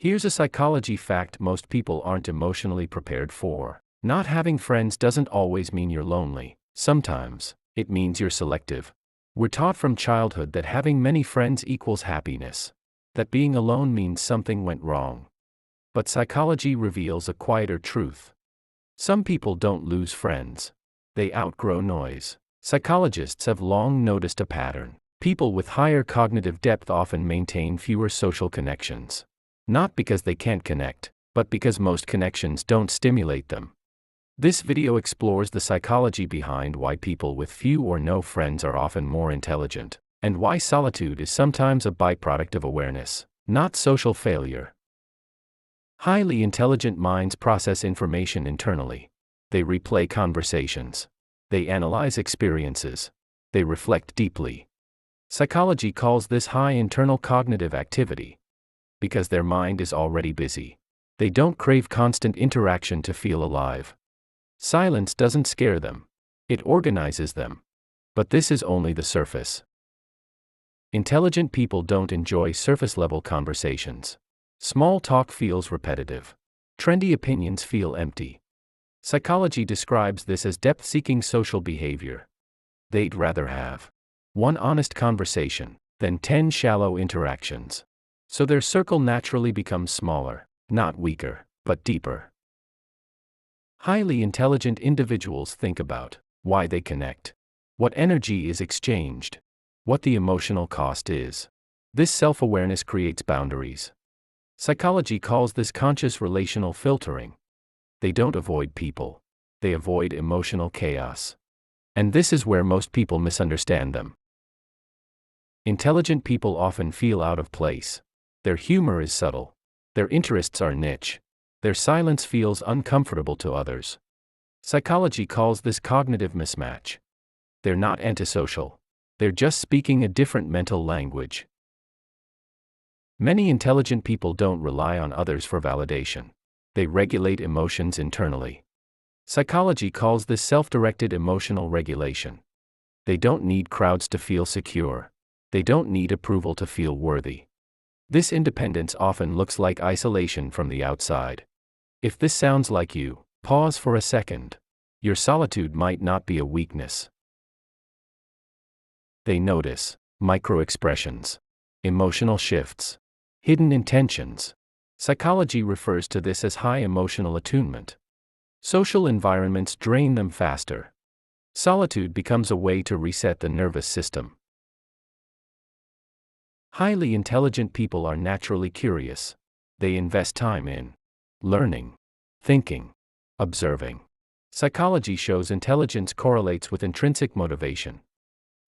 Here's a psychology fact most people aren't emotionally prepared for. Not having friends doesn't always mean you're lonely. Sometimes, it means you're selective. We're taught from childhood that having many friends equals happiness. That being alone means something went wrong. But psychology reveals a quieter truth. Some people don't lose friends. They outgrow noise. Psychologists have long noticed a pattern. People with higher cognitive depth often maintain fewer social connections. Not because they can't connect, but because most connections don't stimulate them. This video explores the psychology behind why people with few or no friends are often more intelligent, and why solitude is sometimes a byproduct of awareness, not social failure. Highly intelligent minds process information internally. They replay conversations. They analyze experiences. They reflect deeply. Psychology calls this high internal cognitive activity. Because their mind is already busy. They don't crave constant interaction to feel alive. Silence doesn't scare them. It organizes them. But this is only the surface. Intelligent people don't enjoy surface-level conversations. Small talk feels repetitive. Trendy opinions feel empty. Psychology describes this as depth-seeking social behavior. They'd rather have one honest conversation than 10 shallow interactions. So their circle naturally becomes smaller, not weaker, but deeper. Highly intelligent individuals think about why they connect, what energy is exchanged, what the emotional cost is. This self-awareness creates boundaries. Psychology calls this conscious relational filtering. They don't avoid people. They avoid emotional chaos. And this is where most people misunderstand them. Intelligent people often feel out of place. Their humor is subtle. Their interests are niche. Their silence feels uncomfortable to others. Psychology calls this cognitive mismatch. They're not antisocial. They're just speaking a different mental language. Many intelligent people don't rely on others for validation. They regulate emotions internally. Psychology calls this self-directed emotional regulation. They don't need crowds to feel secure. They don't need approval to feel worthy. This independence often looks like isolation from the outside. If this sounds like you, pause for a second. Your solitude might not be a weakness. They notice micro-expressions, emotional shifts, hidden intentions. Psychology refers to this as high emotional attunement. Social environments drain them faster. Solitude becomes a way to reset the nervous system. Highly intelligent people are naturally curious. They invest time in learning, thinking, observing. Psychology shows intelligence correlates with intrinsic motivation.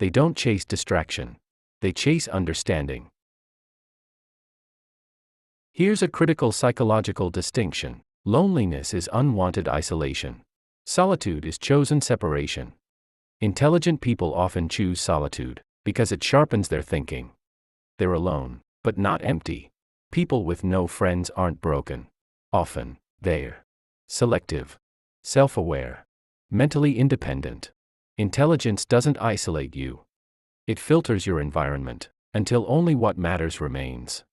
They don't chase distraction. They chase understanding. Here's a critical psychological distinction. Loneliness is unwanted isolation. Solitude is chosen separation. Intelligent people often choose solitude because it sharpens their thinking. They're alone, but not empty. People with no friends aren't broken. Often, they're selective, self-aware, mentally independent. Intelligence doesn't isolate you. It filters your environment until only what matters remains.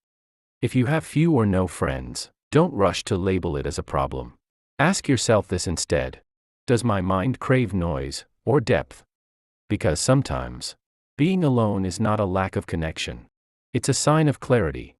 If you have few or no friends, don't rush to label it as a problem. Ask yourself this instead. Does my mind crave noise or depth? Because sometimes, being alone is not a lack of connection. It's a sign of clarity.